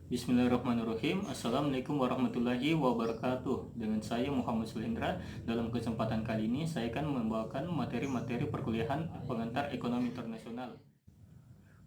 Bismillahirrahmanirrahim. Assalamualaikum warahmatullahi wabarakatuh. Dengan saya Muhammad Sulhendra. Dalam kesempatan kali ini saya akan membawakan materi-materi perkuliahan pengantar ekonomi internasional.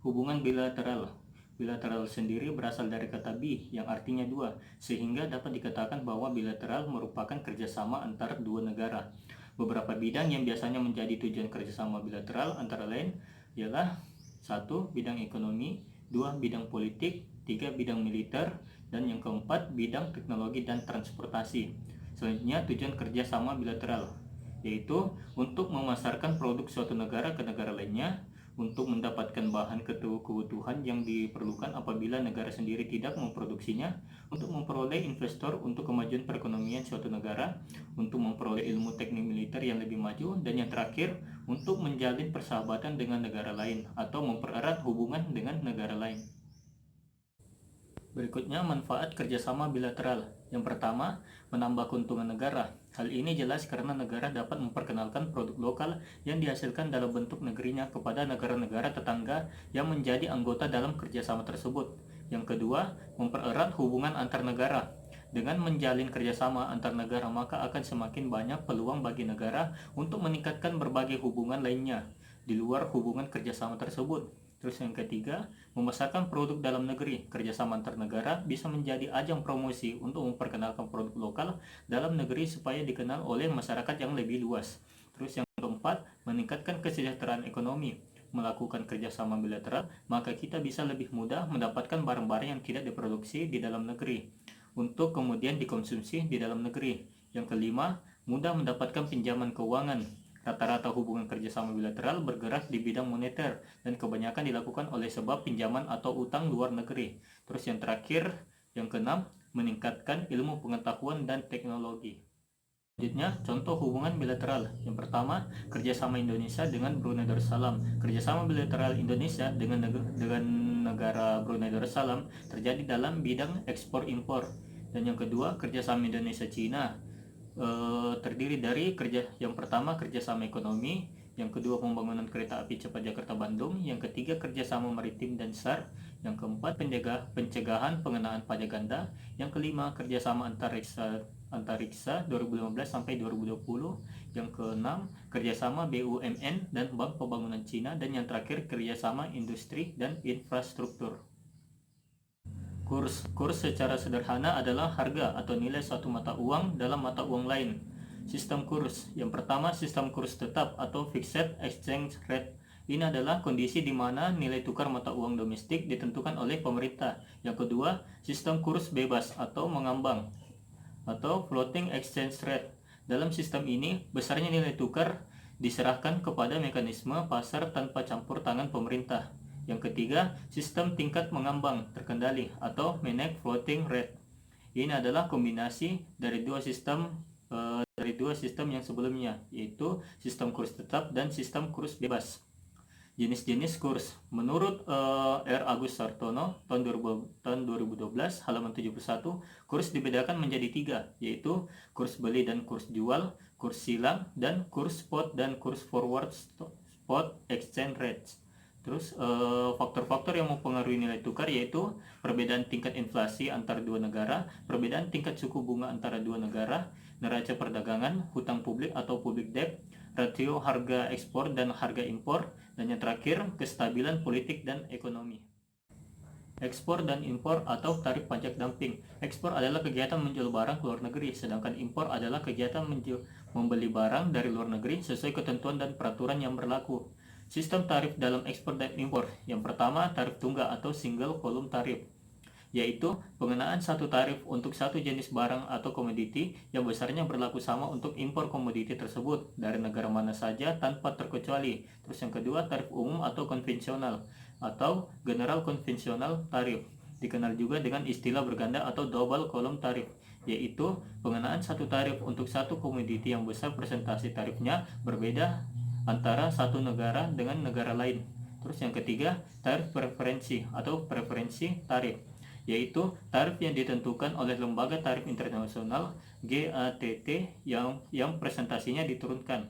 Hubungan bilateral. Bilateral sendiri berasal dari kata bi yang artinya dua, sehingga dapat dikatakan bahwa bilateral merupakan kerjasama antar dua negara. Beberapa bidang yang biasanya menjadi tujuan kerjasama bilateral antara lain ialah 1. Bidang ekonomi, 2. Bidang politik, 3. Bidang militer, dan yang keempat bidang teknologi dan transportasi. Selanjutnya tujuan kerjasama bilateral, yaitu untuk memasarkan produk suatu negara ke negara lainnya, untuk mendapatkan bahan kebutuhan yang diperlukan apabila negara sendiri tidak memproduksinya, untuk memperoleh investor untuk kemajuan perekonomian suatu negara, untuk memperoleh ilmu teknik militer yang lebih maju, dan yang terakhir, untuk menjalin persahabatan dengan negara lain atau mempererat hubungan dengan negara lain. Berikutnya manfaat kerjasama bilateral. Yang pertama, menambah keuntungan negara. Hal ini jelas karena negara dapat memperkenalkan produk lokal yang dihasilkan dalam bentuk negerinya kepada negara-negara tetangga yang menjadi anggota dalam kerjasama tersebut. Yang kedua, mempererat hubungan antar negara. Dengan menjalin kerjasama antar negara, maka akan semakin banyak peluang bagi negara untuk meningkatkan berbagai hubungan lainnya di luar hubungan kerjasama tersebut. Terus yang ketiga, memasarkan produk dalam negeri. Kerjasama antar negara bisa menjadi ajang promosi untuk memperkenalkan produk lokal dalam negeri supaya dikenal oleh masyarakat yang lebih luas. Terus yang keempat, meningkatkan kesejahteraan ekonomi. Melakukan kerjasama bilateral, maka kita bisa lebih mudah mendapatkan barang-barang yang tidak diproduksi di dalam negeri untuk kemudian dikonsumsi di dalam negeri. Yang kelima, mudah mendapatkan pinjaman keuangan. Rata-rata hubungan kerjasama bilateral bergerak di bidang moneter dan kebanyakan dilakukan oleh sebab pinjaman atau utang luar negeri. Terus yang terakhir, yang keenam, meningkatkan ilmu pengetahuan dan teknologi. Selanjutnya, contoh hubungan bilateral. Yang pertama, kerjasama Indonesia dengan Brunei Darussalam. Kerjasama bilateral Indonesia dengan negara Brunei Darussalam terjadi dalam bidang ekspor-impor. Dan yang kedua, kerjasama Indonesia-Cina terdiri dari yang pertama kerjasama ekonomi, yang kedua pembangunan kereta api cepat Jakarta-Bandung, yang ketiga kerjasama maritim dan SAR, yang keempat pencegahan pengenaan pajak ganda, yang kelima kerjasama antariksa 2015 sampai 2020, yang keenam kerjasama BUMN dan Bank Pembangunan Cina, dan yang terakhir kerjasama industri dan infrastruktur. Kurs secara sederhana adalah harga atau nilai suatu mata uang dalam mata uang lain. Sistem kurs. Yang pertama, sistem kurs tetap atau fixed exchange rate. Ini adalah kondisi di mana nilai tukar mata uang domestik ditentukan oleh pemerintah. Yang kedua, sistem kurs bebas atau mengambang atau floating exchange rate. Dalam sistem ini, besarnya nilai tukar diserahkan kepada mekanisme pasar tanpa campur tangan pemerintah. Yang ketiga, sistem tingkat mengambang terkendali atau managed floating rate. Ini adalah kombinasi dari dua sistem yang sebelumnya, yaitu sistem kurs tetap dan sistem kurs bebas. Jenis-jenis kurs. Menurut R. Agus Sartono tahun 2012 halaman 71, kurs dibedakan menjadi tiga, yaitu kurs beli dan kurs jual, kurs silang, dan kurs spot dan kurs forward spot exchange rates. Terus faktor-faktor yang mempengaruhi nilai tukar yaitu perbedaan tingkat inflasi antara dua negara, perbedaan tingkat suku bunga antara dua negara, neraca perdagangan, hutang publik atau public debt, rasio harga ekspor dan harga impor, dan yang terakhir kestabilan politik dan ekonomi. Ekspor dan impor atau tarif pajak dumping. Ekspor adalah kegiatan menjual barang ke luar negeri, sedangkan impor adalah kegiatan membeli barang dari luar negeri sesuai ketentuan dan peraturan yang berlaku. Sistem tarif dalam ekspor dan impor. Yang pertama, tarif tunggal atau single column tarif, yaitu pengenaan satu tarif untuk satu jenis barang atau komoditi yang besarnya berlaku sama untuk impor komoditi tersebut dari negara mana saja tanpa terkecuali. Terus yang kedua, tarif umum atau konvensional atau general konvensional tarif, dikenal juga dengan istilah berganda atau double column tarif, yaitu pengenaan satu tarif untuk satu komoditi yang besar presentasi tarifnya berbeda antara satu negara dengan negara lain. Terus yang ketiga, tarif preferensi atau preferensi tarif, yaitu tarif yang ditentukan oleh Lembaga Tarif Internasional GATT yang presentasinya diturunkan.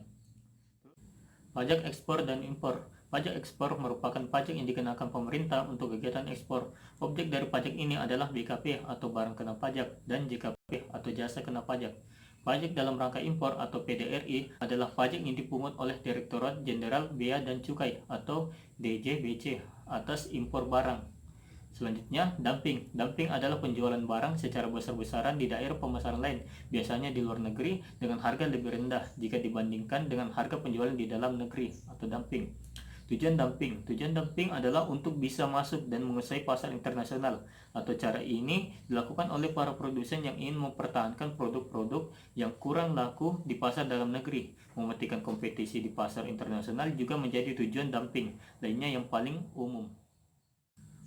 Pajak ekspor dan impor. Pajak ekspor merupakan pajak yang dikenakan pemerintah untuk kegiatan ekspor. Objek dari pajak ini adalah BKP atau barang kena pajak dan JKP atau jasa kena pajak. Pajak dalam rangka impor atau PDRI adalah pajak yang dipungut oleh Direktorat Jenderal Bea dan Cukai atau DJBC atas impor barang. Selanjutnya, dumping. Dumping adalah penjualan barang secara besar-besaran di daerah pemasaran lain, biasanya di luar negeri dengan harga lebih rendah jika dibandingkan dengan harga penjualan di dalam negeri atau dumping. Tujuan dumping. Tujuan dumping adalah untuk bisa masuk dan menguasai pasar internasional. Atau cara ini dilakukan oleh para produsen yang ingin mempertahankan produk-produk yang kurang laku di pasar dalam negeri. Mematikan kompetisi di pasar internasional juga menjadi tujuan dumping. Lainnya yang paling umum.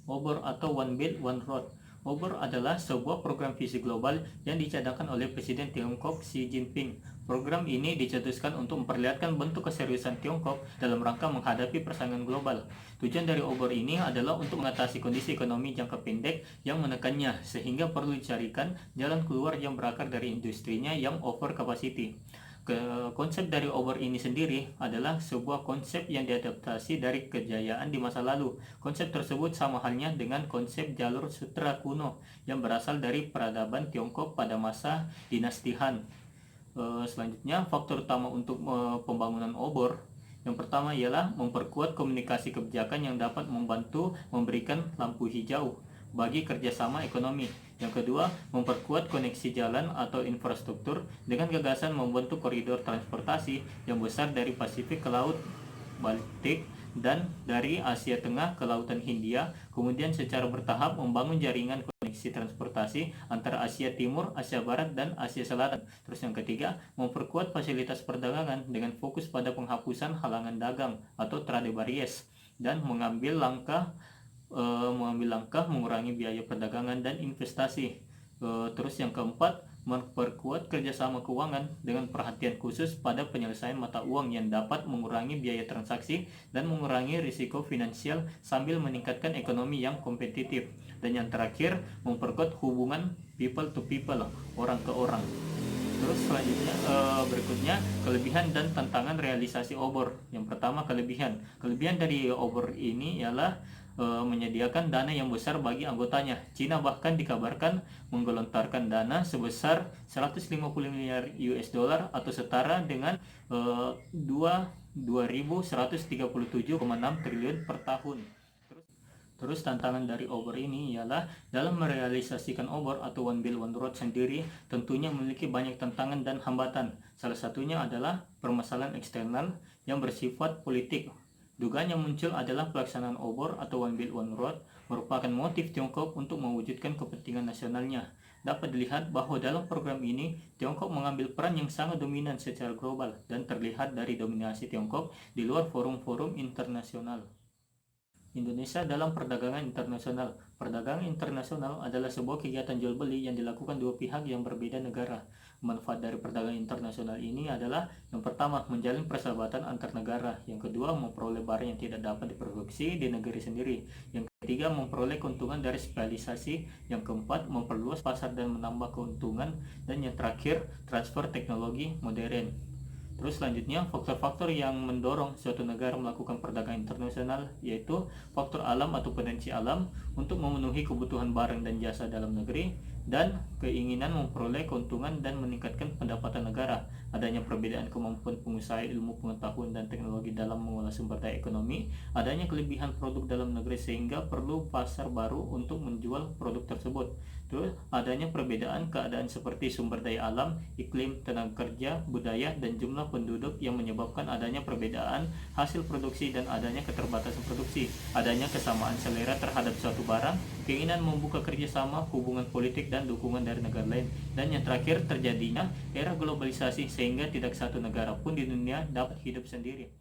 OBOR atau One Belt One Road. OBOR adalah sebuah program visi global yang dicadangkan oleh Presiden Tiongkok Xi Jinping. Program ini dicetuskan untuk memperlihatkan bentuk keseriusan Tiongkok dalam rangka menghadapi persaingan global. Tujuan dari OBOR ini adalah untuk mengatasi kondisi ekonomi jangka pendek yang menekannya, sehingga perlu dicarikan jalan keluar yang berakar dari industrinya yang over capacity. Konsep dari OBOR ini sendiri adalah sebuah konsep yang diadaptasi dari kejayaan di masa lalu. Konsep tersebut sama halnya dengan konsep jalur sutra kuno yang berasal dari peradaban Tiongkok pada masa dinasti Han. Selanjutnya, faktor utama untuk pembangunan OBOR yang pertama ialah memperkuat komunikasi kebijakan yang dapat membantu memberikan lampu hijau bagi kerjasama ekonomi. Yang kedua, memperkuat koneksi jalan atau infrastruktur dengan gagasan membentuk koridor transportasi yang besar dari Pasifik ke Laut Baltik dan dari Asia Tengah ke Lautan Hindia, kemudian secara bertahap membangun jaringan koneksi transportasi antara Asia Timur, Asia Barat, dan Asia Selatan. Terus yang ketiga, memperkuat fasilitas perdagangan dengan fokus pada penghapusan halangan dagang atau trade barriers dan mengambil langkah mengurangi biaya perdagangan dan investasi. Terus yang keempat, memperkuat kerjasama keuangan dengan perhatian khusus pada penyelesaian mata uang yang dapat mengurangi biaya transaksi dan mengurangi risiko finansial sambil meningkatkan ekonomi yang kompetitif. Dan yang terakhir, memperkuat hubungan people to people, orang ke orang. Terus selanjutnya berikutnya kelebihan dan tantangan realisasi OBOR. Yang pertama, kelebihan dari OBOR ini ialah menyediakan dana yang besar bagi anggotanya. Cina bahkan dikabarkan menggelontorkan dana sebesar 150 miliar US dollar atau setara dengan 2.137,6 triliun per tahun. Terus tantangan dari OBOR ini ialah dalam merealisasikan OBOR atau One Belt One Road sendiri tentunya memiliki banyak tantangan dan hambatan. Salah satunya adalah permasalahan eksternal yang bersifat politik. Dugaan yang muncul adalah pelaksanaan OBOR atau One Belt One Road merupakan motif Tiongkok untuk mewujudkan kepentingan nasionalnya. Dapat dilihat bahwa dalam program ini, Tiongkok mengambil peran yang sangat dominan secara global dan terlihat dari dominasi Tiongkok di luar forum-forum internasional. Indonesia dalam perdagangan internasional. Perdagangan internasional adalah sebuah kegiatan jual beli yang dilakukan dua pihak yang berbeda negara. Manfaat dari perdagangan internasional ini adalah yang pertama, menjalin persahabatan antar negara. Yang kedua, memperoleh barang yang tidak dapat diproduksi di negeri sendiri. Yang ketiga, memperoleh keuntungan dari spesialisasi. Yang keempat, memperluas pasar dan menambah keuntungan. Dan yang terakhir, transfer teknologi modern. Terus selanjutnya, faktor-faktor yang mendorong suatu negara melakukan perdagangan internasional yaitu faktor alam atau potensi alam untuk memenuhi kebutuhan barang dan jasa dalam negeri, dan keinginan memperoleh keuntungan dan meningkatkan pendapatan negara. Adanya perbedaan kemampuan pengusaha ilmu pengetahuan dan teknologi dalam mengolah sumber daya ekonomi, adanya kelebihan produk dalam negeri sehingga perlu pasar baru untuk menjual produk tersebut. Terus adanya perbedaan keadaan seperti sumber daya alam, iklim, tenaga kerja, budaya, dan jumlah penduduk yang menyebabkan adanya perbedaan hasil produksi dan adanya keterbatasan produksi. Adanya kesamaan selera terhadap suatu barang, keinginan membuka kerjasama, hubungan politik, dan dukungan dari negara lain. Dan yang terakhir, terjadinya era globalisasi sehingga tidak satu negara pun di dunia dapat hidup sendiri.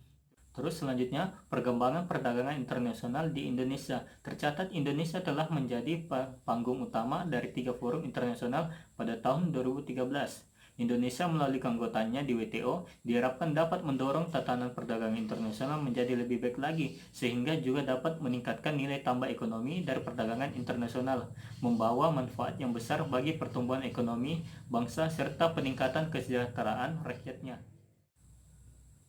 Terus selanjutnya, perkembangan perdagangan internasional di Indonesia. Tercatat Indonesia telah menjadi panggung utama dari 3 forum internasional pada tahun 2013. Indonesia melalui keanggotaannya di WTO diharapkan dapat mendorong tatanan perdagangan internasional menjadi lebih baik lagi, sehingga juga dapat meningkatkan nilai tambah ekonomi dari perdagangan internasional, membawa manfaat yang besar bagi pertumbuhan ekonomi bangsa serta peningkatan kesejahteraan rakyatnya.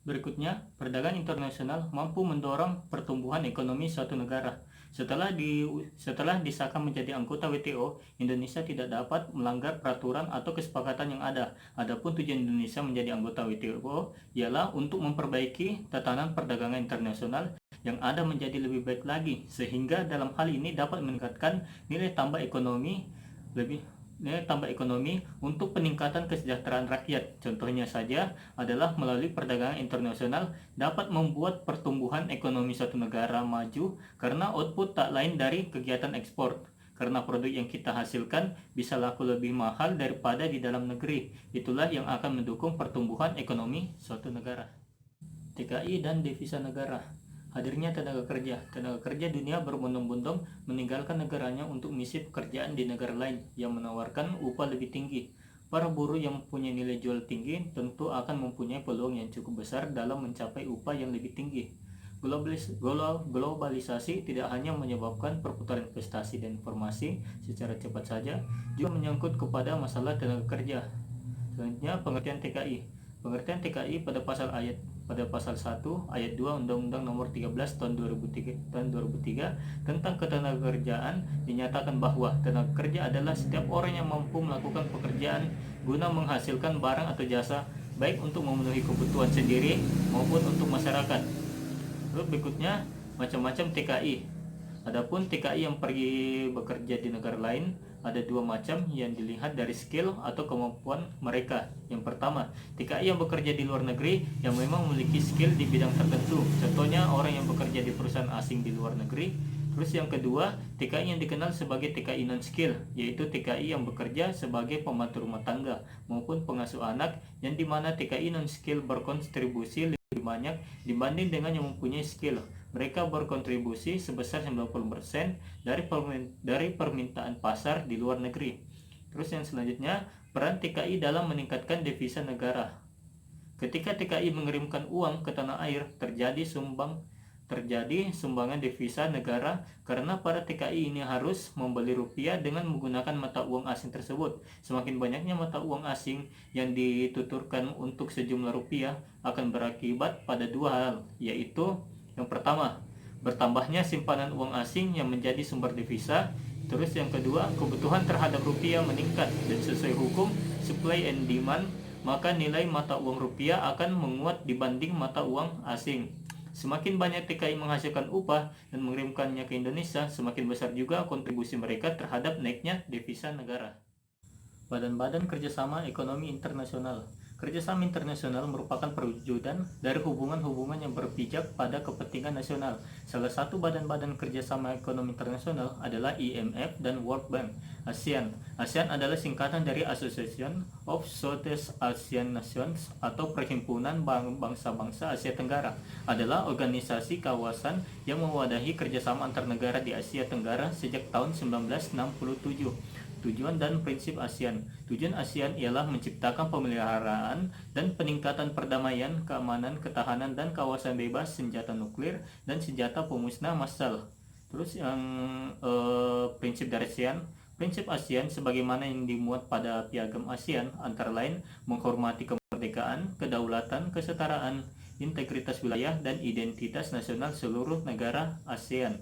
Berikutnya, perdagangan internasional mampu mendorong pertumbuhan ekonomi suatu negara. Setelah disahkan menjadi anggota WTO, Indonesia tidak dapat melanggar peraturan atau kesepakatan yang ada. Adapun tujuan Indonesia menjadi anggota WTO ialah untuk memperbaiki tatanan perdagangan internasional yang ada menjadi lebih baik lagi, sehingga dalam hal ini dapat meningkatkan nilai tambah ekonomi untuk peningkatan kesejahteraan rakyat. Contohnya saja adalah melalui perdagangan internasional dapat membuat pertumbuhan ekonomi suatu negara maju karena output tak lain dari kegiatan ekspor. Karena produk yang kita hasilkan bisa laku lebih mahal daripada di dalam negeri. Itulah yang akan mendukung pertumbuhan ekonomi suatu negara. TKI dan devisa negara. Hadirnya tenaga kerja dunia berbondong-bondong meninggalkan negaranya untuk misi pekerjaan di negara lain yang menawarkan upah lebih tinggi. Para buruh yang mempunyai nilai jual tinggi tentu akan mempunyai peluang yang cukup besar dalam mencapai upah yang lebih tinggi. Globalisasi tidak hanya menyebabkan perputaran investasi dan informasi secara cepat saja, juga menyangkut kepada masalah tenaga kerja. Selanjutnya, pengertian TKI. Pengertian TKI pada pasal 1 ayat 2 Undang-Undang Nomor 13 tahun 2003 tentang ketenagakerjaan dinyatakan bahwa tenaga kerja adalah setiap orang yang mampu melakukan pekerjaan guna menghasilkan barang atau jasa, baik untuk memenuhi kebutuhan sendiri maupun untuk masyarakat. Lalu berikutnya, macam-macam TKI. Adapun TKI yang pergi bekerja di negara lain ada dua macam yang dilihat dari skill atau kemampuan mereka. Yang pertama, TKI yang bekerja di luar negeri yang memang memiliki skill di bidang tertentu. Contohnya orang yang bekerja di perusahaan asing di luar negeri. Terus yang kedua, TKI yang dikenal sebagai TKI non-skill, yaitu TKI yang bekerja sebagai pembantu rumah tangga maupun pengasuh anak, yang dimana TKI non-skill berkontribusi lebih banyak dibanding dengan yang mempunyai skill. Mereka berkontribusi sebesar 90% dari permintaan pasar di luar negeri. Terus yang selanjutnya, peran TKI dalam meningkatkan devisa negara. Ketika TKI mengirimkan uang ke tanah air, terjadi sumbangan devisa negara karena para TKI ini harus membeli rupiah dengan menggunakan mata uang asing tersebut. Semakin banyaknya mata uang asing yang dituturkan untuk sejumlah rupiah akan berakibat pada dua hal, yaitu yang pertama, bertambahnya simpanan uang asing yang menjadi sumber devisa. Terus yang kedua, kebutuhan terhadap rupiah meningkat, dan sesuai hukum supply and demand, maka nilai mata uang rupiah akan menguat dibanding mata uang asing. Semakin banyak TKI menghasilkan upah dan mengirimkannya ke Indonesia, semakin besar juga kontribusi mereka terhadap naiknya devisa negara. Badan-badan kerjasama ekonomi internasional. Kerjasama internasional merupakan perwujudan dari hubungan-hubungan yang berpijak pada kepentingan nasional. Salah satu badan-badan kerjasama ekonomi internasional adalah IMF dan World Bank. ASEAN. ASEAN adalah singkatan dari Association of Southeast Asian Nations atau Perhimpunan Bangsa-Bangsa Asia Tenggara. Adalah organisasi kawasan yang mewadahi kerjasama antar negara di Asia Tenggara sejak tahun 1967. Tujuan dan prinsip ASEAN. Tujuan ASEAN ialah menciptakan pemeliharaan dan peningkatan perdamaian, keamanan, ketahanan, dan kawasan bebas senjata nuklir dan senjata pemusnah massal. Terus yang prinsip dari ASEAN. Prinsip ASEAN sebagaimana yang dimuat pada Piagam ASEAN antara lain menghormati kemerdekaan, kedaulatan, kesetaraan, integritas wilayah, dan identitas nasional seluruh negara ASEAN.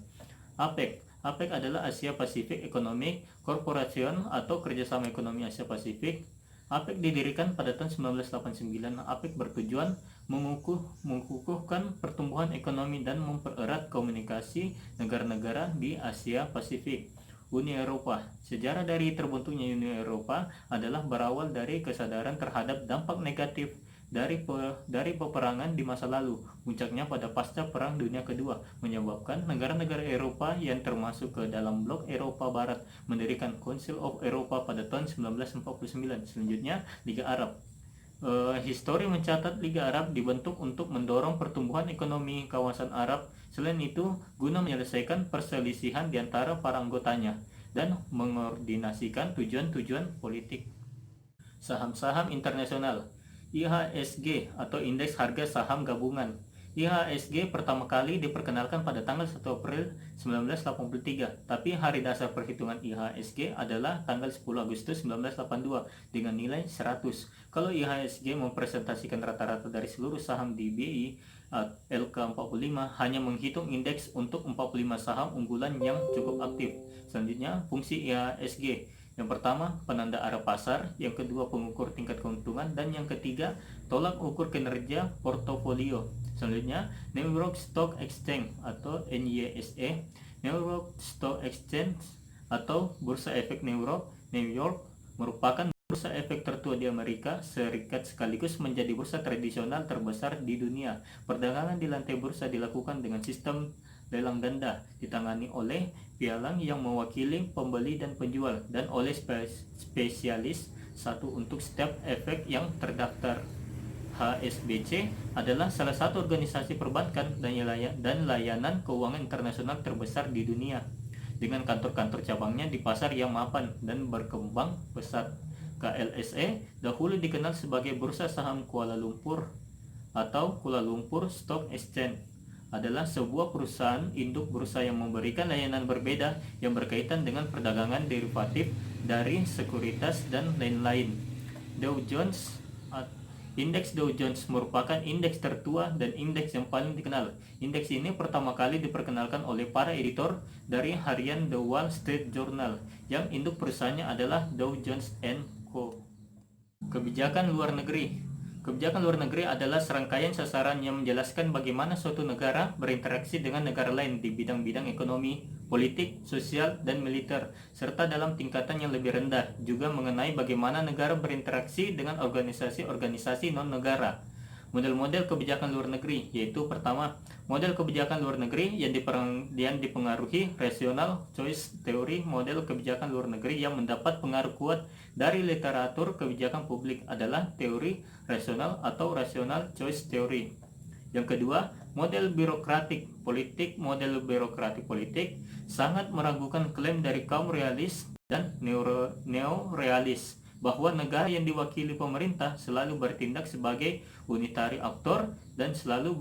APEC. APEC adalah Asia Pacific Economic Corporation atau Kerjasama Ekonomi Asia Pasifik. APEC didirikan pada tahun 1989. APEC bertujuan mengukuhkan pertumbuhan ekonomi dan mempererat komunikasi negara-negara di Asia Pasifik. Uni Eropa. Sejarah dari terbentuknya Uni Eropa adalah berawal dari kesadaran terhadap dampak negatif dari peperangan di masa lalu. Puncaknya pada pasca Perang Dunia Kedua, menyebabkan negara-negara Eropa yang termasuk ke dalam blok Eropa Barat mendirikan Council of Eropa pada tahun 1949. Selanjutnya, Liga Arab. Histori mencatat Liga Arab dibentuk untuk mendorong pertumbuhan ekonomi kawasan Arab. Selain itu, guna menyelesaikan perselisihan di antara para anggotanya dan mengordinasikan tujuan-tujuan politik. Saham-saham internasional. IHSG atau Indeks Harga Saham Gabungan. IHSG pertama kali diperkenalkan pada tanggal 1 April 1983, tapi hari dasar perhitungan IHSG adalah tanggal 10 Agustus 1982 dengan nilai 100. Kalau IHSG mempresentasikan rata-rata dari seluruh saham di BI LK45, hanya menghitung indeks untuk 45 saham unggulan yang cukup aktif. Selanjutnya, fungsi IHSG. Yang pertama, penanda arah pasar, yang kedua, pengukur tingkat keuntungan, dan yang ketiga, tolak ukur kinerja portofolio. Selanjutnya, New York Stock Exchange atau NYSE. New York Stock Exchange atau Bursa Efek New York merupakan bursa efek tertua di Amerika Serikat sekaligus menjadi bursa tradisional terbesar di dunia. Perdagangan di lantai bursa dilakukan dengan sistem lelang ganda, ditangani oleh pialang yang mewakili pembeli dan penjual, dan oleh spesialis satu untuk setiap efek yang terdaftar. HSBC adalah salah satu organisasi perbankan dan layanan keuangan internasional terbesar di dunia, dengan kantor-kantor cabangnya di pasar yang mapan dan berkembang pesat. KLSE dahulu dikenal sebagai Bursa Saham Kuala Lumpur atau Kuala Lumpur Stock Exchange, adalah sebuah perusahaan induk bursa yang memberikan layanan berbeda yang berkaitan dengan perdagangan derivatif dari sekuritas dan lain-lain. Indeks Dow Jones merupakan indeks tertua dan indeks yang paling dikenal. Indeks ini pertama kali diperkenalkan oleh para editor dari harian The Wall Street Journal, yang induk perusahaannya adalah Dow Jones Co. Kebijakan luar negeri. Kebijakan luar negeri adalah serangkaian sasaran yang menjelaskan bagaimana suatu negara berinteraksi dengan negara lain di bidang-bidang ekonomi, politik, sosial, dan militer, serta dalam tingkatan yang lebih rendah, juga mengenai bagaimana negara berinteraksi dengan organisasi-organisasi non-negara. Model-model kebijakan luar negeri, yaitu pertama, model kebijakan luar negeri yang dipengaruhi rational choice theory. Model kebijakan luar negeri yang mendapat pengaruh kuat dari literatur kebijakan publik adalah teori rasional atau rational choice theory. Yang kedua, model birokratik politik. Model birokratik politik sangat meragukan klaim dari kaum realis dan neorealis bahwa negara yang diwakili pemerintah selalu bertindak sebagai unitary actor dan selalu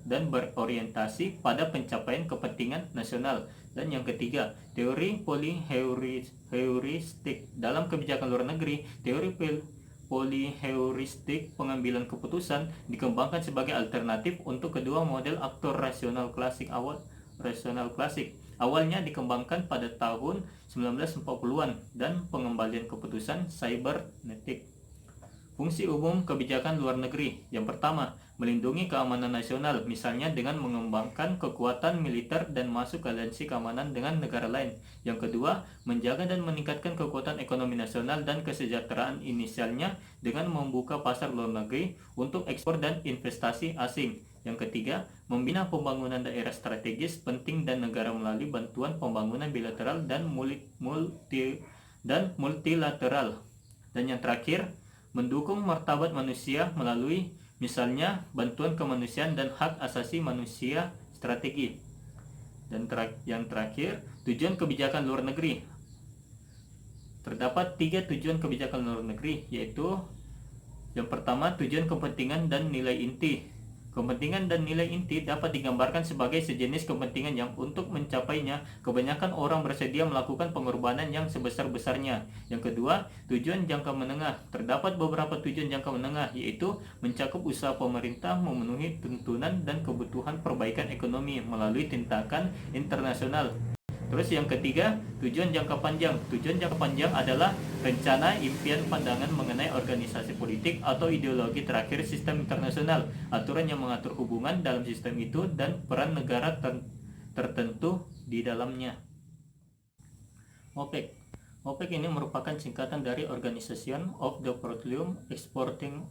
berorientasi pada pencapaian kepentingan nasional. Dan yang ketiga, teori polyheuristik. Dalam kebijakan luar negeri, teori polyheuristik pengambilan keputusan dikembangkan sebagai alternatif untuk kedua model aktor rasional klasik. Awalnya dikembangkan pada tahun 1940-an dan pengembalian keputusan cybernetik. Fungsi umum kebijakan luar negeri. Yang pertama, melindungi keamanan nasional, misalnya dengan mengembangkan kekuatan militer dan masuk aliansi keamanan dengan negara lain. Yang kedua, menjaga dan meningkatkan kekuatan ekonomi nasional dan kesejahteraan inisialnya dengan membuka pasar luar negeri untuk ekspor dan investasi asing. Yang ketiga, membina pembangunan daerah strategis penting dan negara melalui bantuan pembangunan bilateral dan multilateral. Dan yang terakhir, mendukung martabat manusia melalui misalnya bantuan kemanusiaan dan hak asasi manusia strategi. Dan yang terakhir, tujuan kebijakan luar negeri. Terdapat 3 tujuan kebijakan luar negeri, yaitu yang pertama, tujuan kepentingan dan nilai inti. Kepentingan dan nilai inti dapat digambarkan sebagai sejenis kepentingan yang untuk mencapainya kebanyakan orang bersedia melakukan pengorbanan yang sebesar-besarnya. Yang kedua, tujuan jangka menengah. Terdapat beberapa tujuan jangka menengah, yaitu mencakup usaha pemerintah memenuhi tuntunan dan kebutuhan perbaikan ekonomi melalui tindakan internasional. Terus yang ketiga, tujuan jangka panjang. Tujuan jangka panjang adalah rencana, impian, pandangan mengenai organisasi politik atau ideologi terakhir sistem internasional, aturan yang mengatur hubungan dalam sistem itu, dan peran negara tertentu di dalamnya. OPEC. OPEC ini merupakan singkatan dari Organization of the Petroleum Exporting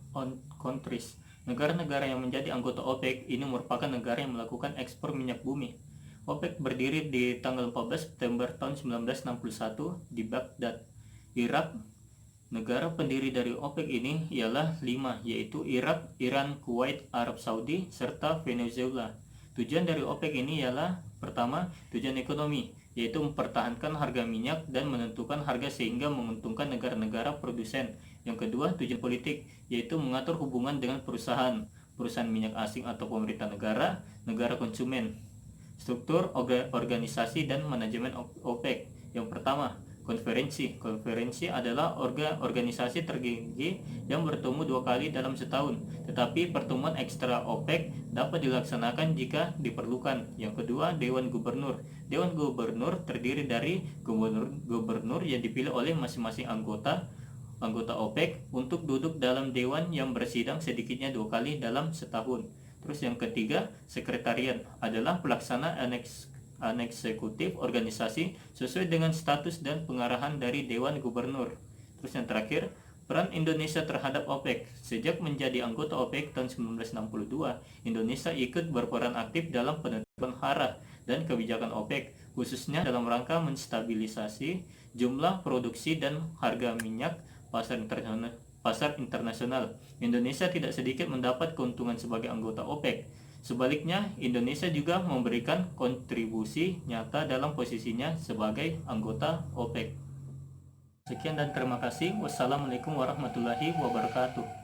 Countries. Negara-negara yang menjadi anggota OPEC ini merupakan negara yang melakukan ekspor minyak bumi. OPEC berdiri di tanggal 14 September tahun 1961 di Baghdad, Irak. Negara pendiri dari OPEC ini ialah 5, yaitu Irak, Iran, Kuwait, Arab Saudi, serta Venezuela. Tujuan dari OPEC ini ialah pertama, tujuan ekonomi, yaitu mempertahankan harga minyak dan menentukan harga sehingga menguntungkan negara-negara produsen. Yang kedua, tujuan politik, yaitu mengatur hubungan dengan perusahaan. perusahaan minyak asing atau pemerintah negara, negara konsumen. Struktur organisasi dan manajemen OPEC. Yang pertama, konferensi. Konferensi adalah organisasi tertinggi yang bertemu 2 kali dalam setahun, tetapi pertemuan ekstra OPEC dapat dilaksanakan jika diperlukan. Yang kedua, Dewan Gubernur. Dewan Gubernur terdiri dari gubernur yang dipilih oleh masing-masing anggota OPEC untuk duduk dalam dewan yang bersidang sedikitnya 2 kali dalam setahun. Terus yang ketiga, sekretariat adalah pelaksana eksekutif organisasi sesuai dengan status dan pengarahan dari Dewan Gubernur. Terus yang terakhir, peran Indonesia terhadap OPEC. Sejak menjadi anggota OPEC tahun 1962, Indonesia ikut berperan aktif dalam penentuan arah dan kebijakan OPEC, khususnya dalam rangka menstabilisasi jumlah produksi dan harga minyak pasar internasional. Indonesia tidak sedikit mendapat keuntungan sebagai anggota OPEC. Sebaliknya, Indonesia juga memberikan kontribusi nyata dalam posisinya sebagai anggota OPEC. Sekian dan terima kasih. Wassalamualaikum warahmatullahi wabarakatuh.